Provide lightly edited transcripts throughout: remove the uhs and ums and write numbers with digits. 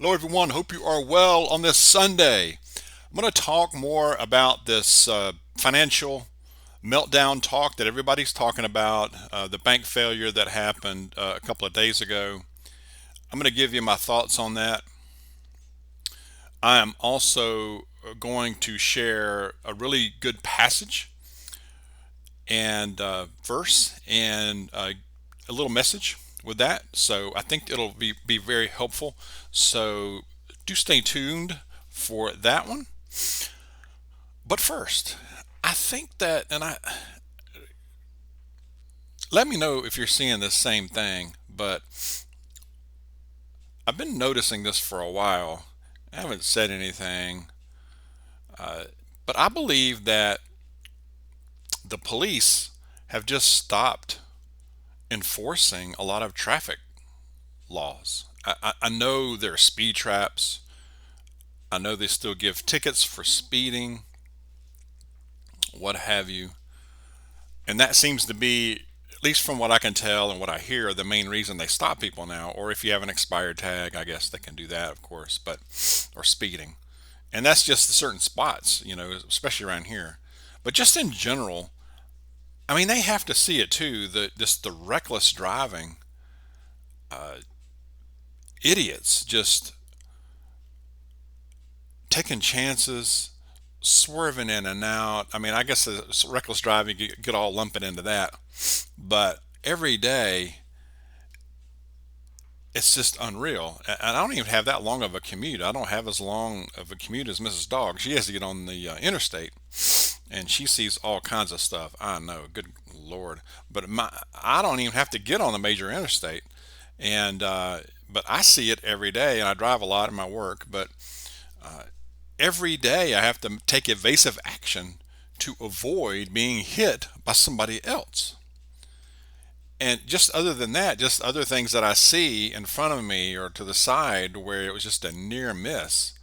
Hello, everyone. Hope you are well on this Sunday. I'm going to talk more about this financial meltdown talk that everybody's talking about, the bank failure that happened a couple of days ago. I'm going to give you my thoughts on that. I am also going to share a really good passage and verse and a little message with that. So I think it'll be very helpful. So do stay tuned for that one. But first, I think that, and I let me know if you're seeing this same thing, but I've been noticing this for a while. I haven't said anything, uh, but I believe that the police have just stopped enforcing a lot of traffic laws. I know there are speed traps. I know they still give tickets for speeding, what have you. And that seems to be, at least from what I can tell and what I hear, the main reason they stop people now. Or if you have an expired tag, I guess they can do that, of course, but, or speeding. And that's just certain spots, especially around here. But just in general, I mean, they have to see it too. The reckless driving, uh, idiots just taking chances, swerving in and out. I mean, I guess the reckless driving, you get all lumping into that. But every day, it's just unreal. And I don't even have that long of a commute. I don't have as long of a commute as Mrs. Dawg. She has to get on the interstate, and she sees all kinds of stuff. I know, good Lord. But I don't even have to get on the major interstate, and but I see it every day, and I drive a lot in my work. But uh, every day, I have to take evasive action to avoid being hit by somebody else. And just other than that, just other things that I see in front of me or to the side where it was just a near miss.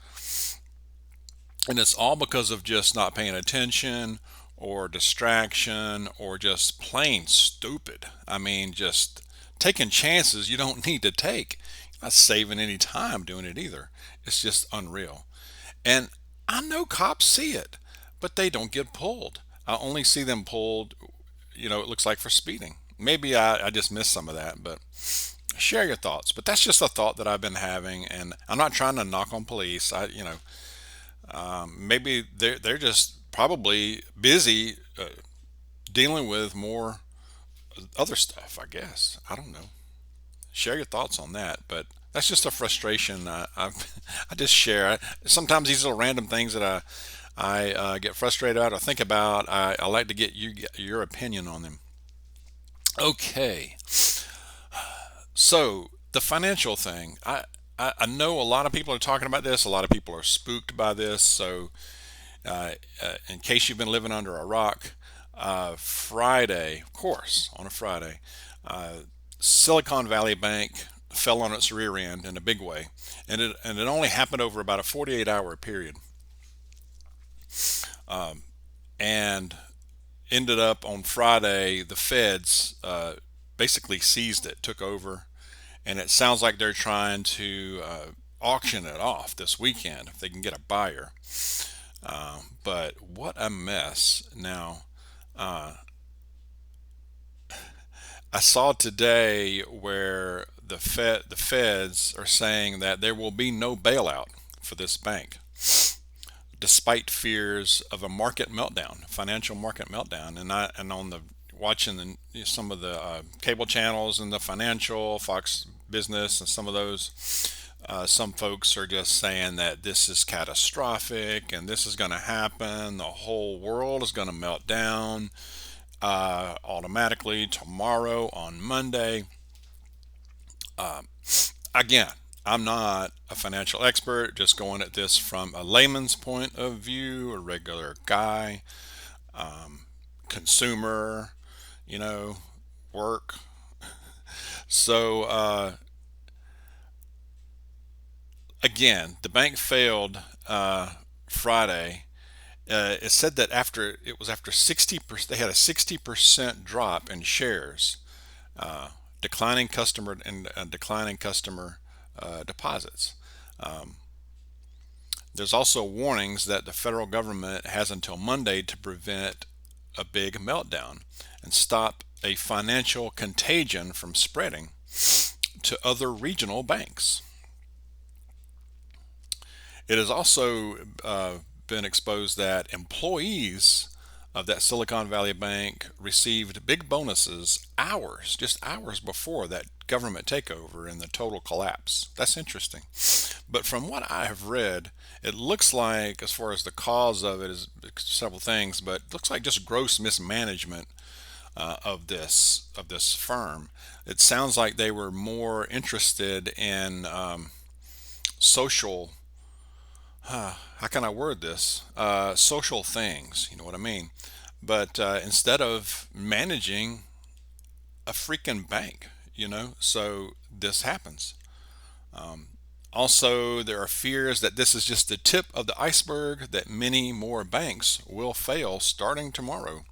And it's all because of just not paying attention or distraction or just plain stupid. I mean, just taking chances you don't need to take. You're not saving any time doing it either. It's just unreal. And I know cops see it, but they don't get pulled. I only see them pulled, it looks like for speeding. Maybe I just missed some of that, but share your thoughts. But that's just a thought that I've been having, and I'm not trying to knock on police. Maybe they're just probably busy dealing with more other stuff. I guess I don't know. Share your thoughts on that, but that's just a frustration I just share. Sometimes these little random things that I get frustrated about or think about. I like to get your opinion on them. Okay, so the financial thing, I know a lot of people are talking about this. A lot of people are spooked by this. So, in case you've been living under a rock, Friday, of course, on a Friday, uh, Silicon Valley Bank fell on its rear end in a big way, and it only happened over about a 48-hour period, and ended up on Friday. The feds basically seized it, took over, and it sounds like they're trying to auction it off this weekend if they can get a buyer. But what a mess! Now, uh, I saw today where the feds are saying that there will be no bailout for this bank, despite fears of a market meltdown, financial market meltdown. And on the watching some of the cable channels and the financial Fox Business and some of those, some folks are just saying that this is catastrophic and this is going to happen. The whole world is going to melt down automatically tomorrow on Monday. Again, I'm not a financial expert, just going at this from a layman's point of view, a regular guy, consumer, you know, work. So, again, the bank failed Friday. It said that after 60%, they had a 60% drop in shares, uh, declining customer deposits. There's also warnings that the federal government has until Monday to prevent a big meltdown and stop a financial contagion from spreading to other regional banks. It has also been exposed that employees of that Silicon Valley Bank received big bonuses hours, just hours before that government takeover and the total collapse. That's interesting. But from what I have read, it looks like, as far as the cause of it, is several things, but it looks like just gross mismanagement of this firm. It sounds like they were more interested in social. How can I word this? Social things. You know what I mean? But instead of managing a freaking bank, so this happens. Also, there are fears that this is just the tip of the iceberg, that many more banks will fail starting tomorrow.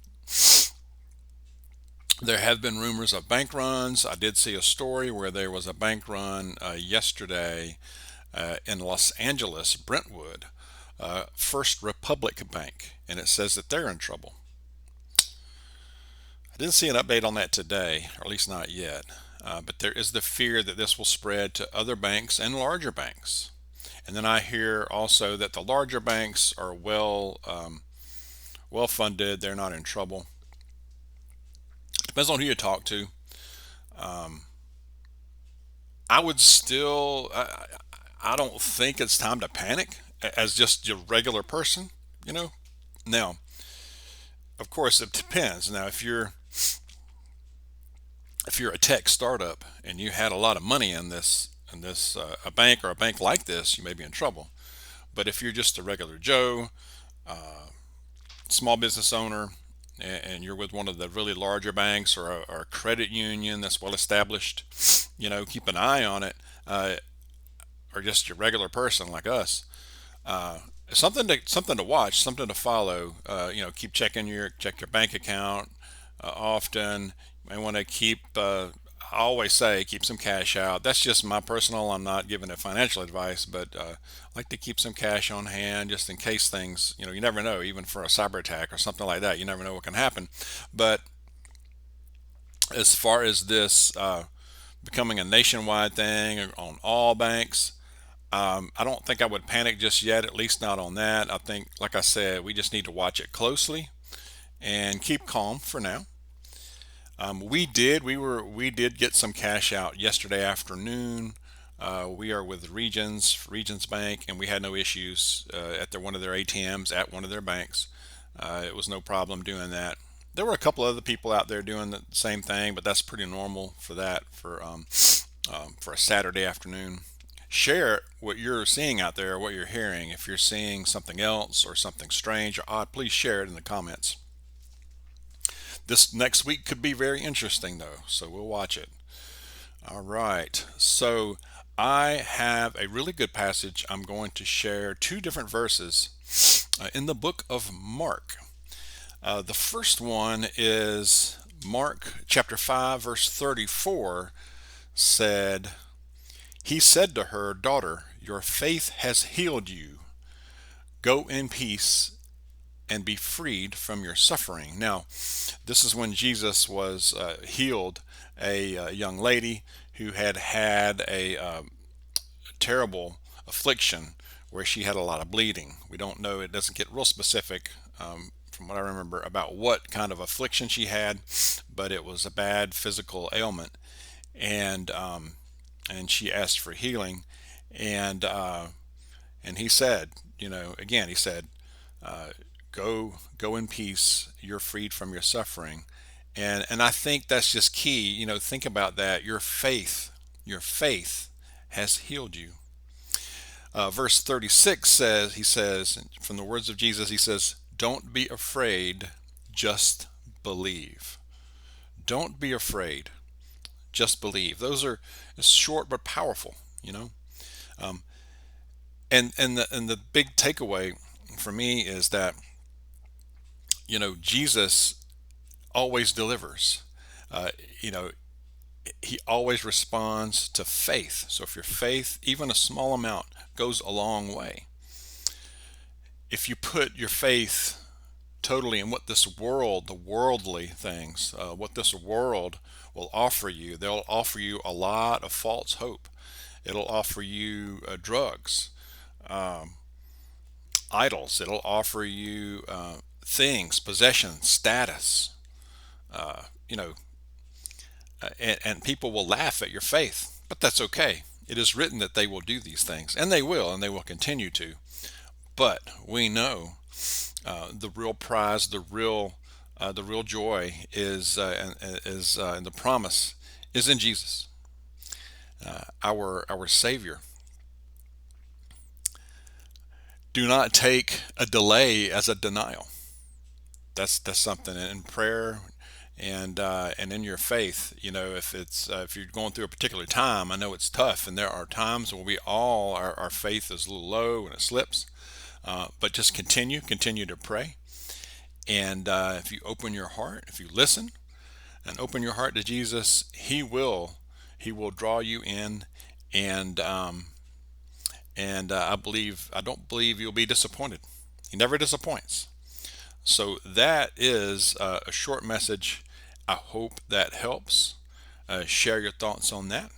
There have been rumors of bank runs. I did see a story where there was a bank run yesterday in Los Angeles, Brentwood, First Republic Bank, and it says that they're in trouble. I didn't see an update on that today, or at least not yet. But there is the fear that this will spread to other banks and larger banks. And then I hear also that the larger banks are well funded. They're not in trouble. Depends on who you talk to. Um, I would still. I don't think it's time to panic as just your regular person. You know. Now, of course, it depends. Now, if you're a tech startup and you had a lot of money in this a bank or a bank like this, you may be in trouble. But if you're just a regular Joe, small business owner, and you're with one of the really larger banks or a credit union that's well established, keep an eye on it, or just your regular person like us. Uh, something to watch, something to follow. Keep check your bank account often. You may want to keep. I always say keep some cash out. That's just my personal. I'm not giving it financial advice, but I like to keep some cash on hand just in case things. You never know. Even for a cyber attack or something like that, you never know what can happen. But as far as this becoming a nationwide thing on all banks, I don't think I would panic just yet, at least not on that. I think, like I said, we just need to watch it closely and keep calm for now. We did get some cash out yesterday afternoon. We are with Regions Bank, and we had no issues at one of their ATMs at one of their banks. It was no problem doing that. There were a couple other people out there doing the same thing, but that's pretty normal for that for a Saturday afternoon. Share what you're seeing out there, what you're hearing. If you're seeing something else or something strange or odd, please share it in the comments. This next week could be very interesting, though, so we'll watch it. All right. So I have a really good passage. I'm going to share two different verses in the book of Mark. The first one is Mark chapter 5, verse 34 said, He said to her, Daughter, your faith has healed you. Go in peace and be freed from your suffering. Now, this is when Jesus was healed a young lady who had a terrible affliction where she had a lot of bleeding. We don't know, it doesn't get real specific from what I remember about what kind of affliction she had, but it was a bad physical ailment. And she asked for healing. And he said, again, he said, uh, go in peace, you're freed from your suffering. And I think that's just key. Think about that. Your faith has healed you. Verse 36 says, he says, from the words of Jesus, he says, don't be afraid, just believe. Don't be afraid, just believe. Those are short but powerful, um, and the big takeaway for me is that Jesus always delivers. Uh, you know, he always responds to faith. So if your faith, even a small amount, goes a long way. If you put your faith totally in what this world, the worldly things, what this world will offer you, they'll offer you a lot of false hope. It'll offer you drugs, idols. It'll offer you things, possessions, status. You know, and people will laugh at your faith, but that's okay. It is written that they will do these things, and they will continue to. But we know the real prize, the real joy and the promise is in Jesus, our Savior. Do not take a delay as a denial. That's something in prayer and in your faith. You know, if you're going through a particular time, I know it's tough, and there are times when we all our faith is a little low and it slips. But just continue to pray. And if you open your heart, if you listen and open your heart to Jesus, He will draw you in, and I don't believe you'll be disappointed. He never disappoints. So that is a short message. I hope that helps. Share your thoughts on that,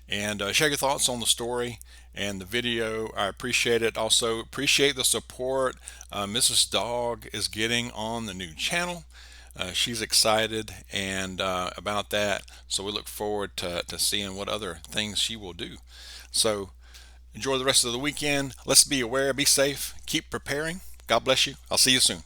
and share your thoughts on the story and the video. I appreciate it. Also appreciate the support Mrs. Dawg is getting on the new channel. She's excited and about that, so we look forward to seeing what other things she will do. So enjoy the rest of the weekend. Let's be aware, be safe, keep preparing. God bless you. I'll see you soon.